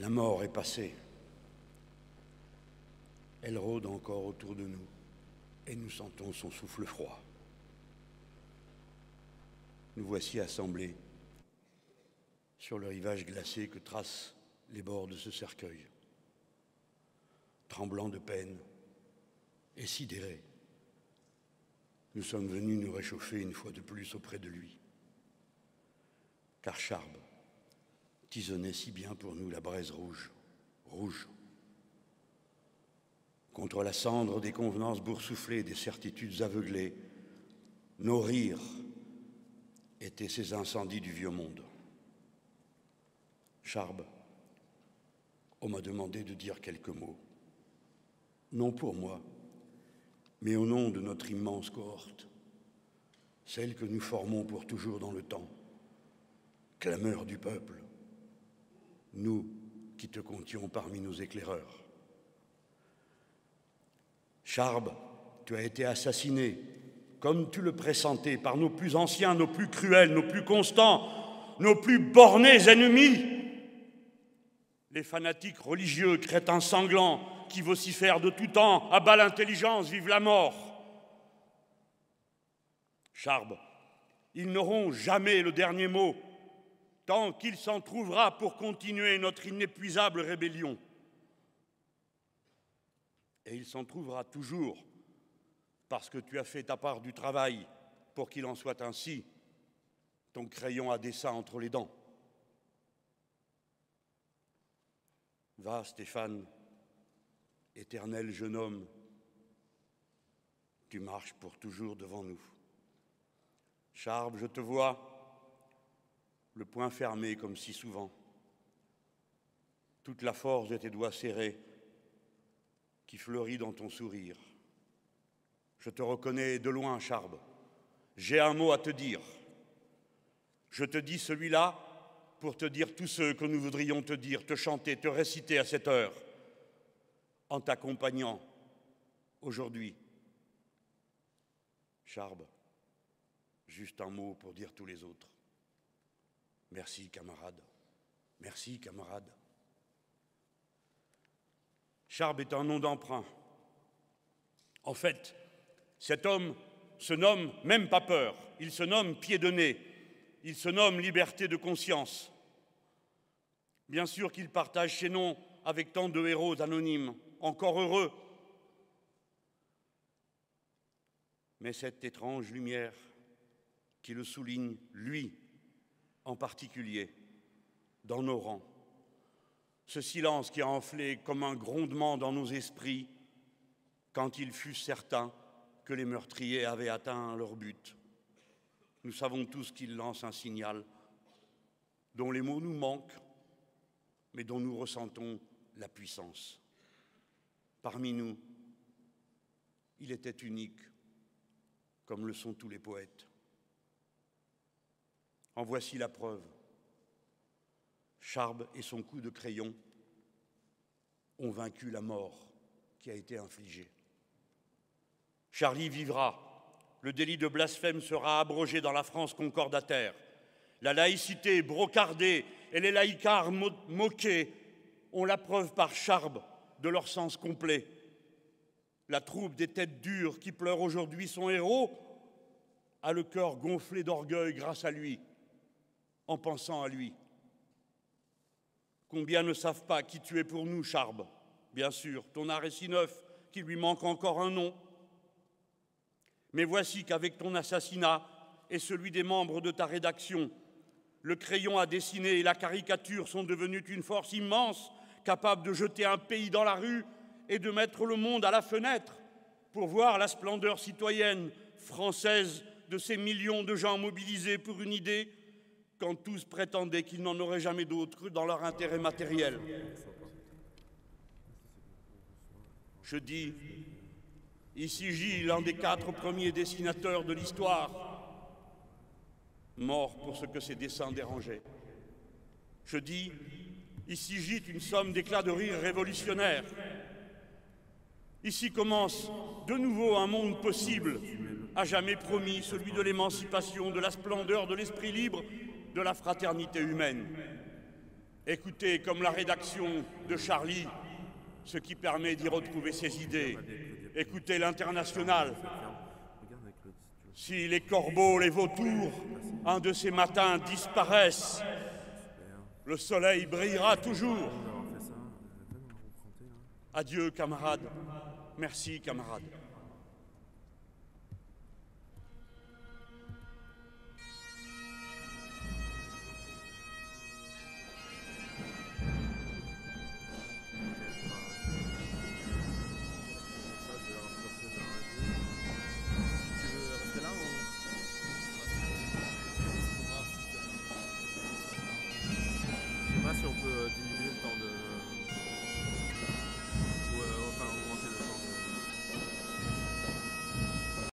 La mort est passée. Elle rôde encore autour de nous et nous sentons son souffle froid. Nous voici assemblés sur le rivage glacé que tracent les bords de ce cercueil, tremblants de peine et sidérés. Nous sommes venus nous réchauffer une fois de plus auprès de lui, car Charb tisonnait si bien pour nous la braise rouge, rouge. Contre la cendre des convenances boursouflées, des certitudes aveuglées, nos rires étaient ces incendies du vieux monde. Charb, on m'a demandé de dire quelques mots, non pour moi, mais au nom de notre immense cohorte, celle que nous formons pour toujours dans le temps, clameur du peuple, nous qui te comptions parmi nos éclaireurs. Charb, tu as été assassiné, comme tu le pressentais, par nos plus anciens, nos plus cruels, nos plus constants, nos plus bornés ennemis. Les fanatiques religieux, crétins sanglants, qui vocifèrent de tout temps, à bas l'intelligence, vive la mort. Charb, ils n'auront jamais le dernier mot, tant qu'il s'en trouvera pour continuer notre inépuisable rébellion. Et il s'en trouvera toujours, parce que tu as fait ta part du travail pour qu'il en soit ainsi, ton crayon à dessin entre les dents. Va, Stéphane, éternel jeune homme, tu marches pour toujours devant nous. Charb, je te vois, le poing fermé comme si souvent, toute la force de tes doigts serrés qui fleurit dans ton sourire. Je te reconnais de loin, Charb. J'ai un mot à te dire. Je te dis celui-là pour te dire tous ceux que nous voudrions te dire, te chanter, te réciter à cette heure, en t'accompagnant aujourd'hui. Charb, juste un mot pour dire tous les autres. Merci, camarade. Merci, camarade. Charb est un nom d'emprunt. En fait, cet homme se nomme même pas peur, il se nomme pied de nez, il se nomme liberté de conscience. Bien sûr qu'il partage ses noms avec tant de héros anonymes, encore heureux. Mais cette étrange lumière qui le souligne, lui en particulier, dans nos rangs, ce silence qui a enflé comme un grondement dans nos esprits quand il fut certain que les meurtriers avaient atteint leur but. Nous savons tous qu'il lance un signal dont les mots nous manquent, mais dont nous ressentons la puissance. Parmi nous, il était unique, comme le sont tous les poètes. En voici la preuve. Charb et son coup de crayon ont vaincu la mort qui a été infligée. Charlie vivra. Le délit de blasphème sera abrogé dans la France concordataire. La laïcité brocardée et les laïcards moqués ont la preuve par Charb de leur sens complet. La troupe des têtes dures qui pleurent aujourd'hui son héros a le cœur gonflé d'orgueil grâce à lui, en pensant à lui. Combien ne savent pas qui tu es pour nous, Charb? Bien sûr, ton art est si neuf qu'il lui manque encore un nom. Mais voici qu'avec ton assassinat et celui des membres de ta rédaction, le crayon à dessiner et la caricature sont devenus une force immense, capable de jeter un pays dans la rue et de mettre le monde à la fenêtre pour voir la splendeur citoyenne française de ces millions de gens mobilisés pour une idée, quand tous prétendaient qu'ils n'en auraient jamais d'autre dans leur intérêt matériel. Je dis, ici gît l'un des 4 premiers dessinateurs de l'histoire, mort pour ce que ses dessins dérangeaient. Je dis, ici gît une somme d'éclats de rire révolutionnaires. Ici commence de nouveau un monde possible, à jamais promis, celui de l'émancipation, de la splendeur, de l'esprit libre, de la fraternité humaine. Écoutez, comme la rédaction de Charlie, ce qui permet d'y retrouver ses idées. Écoutez l'Internationale. Si les corbeaux, les vautours, un de ces matins disparaissent, le soleil brillera toujours. Adieu, camarades. Merci, camarades.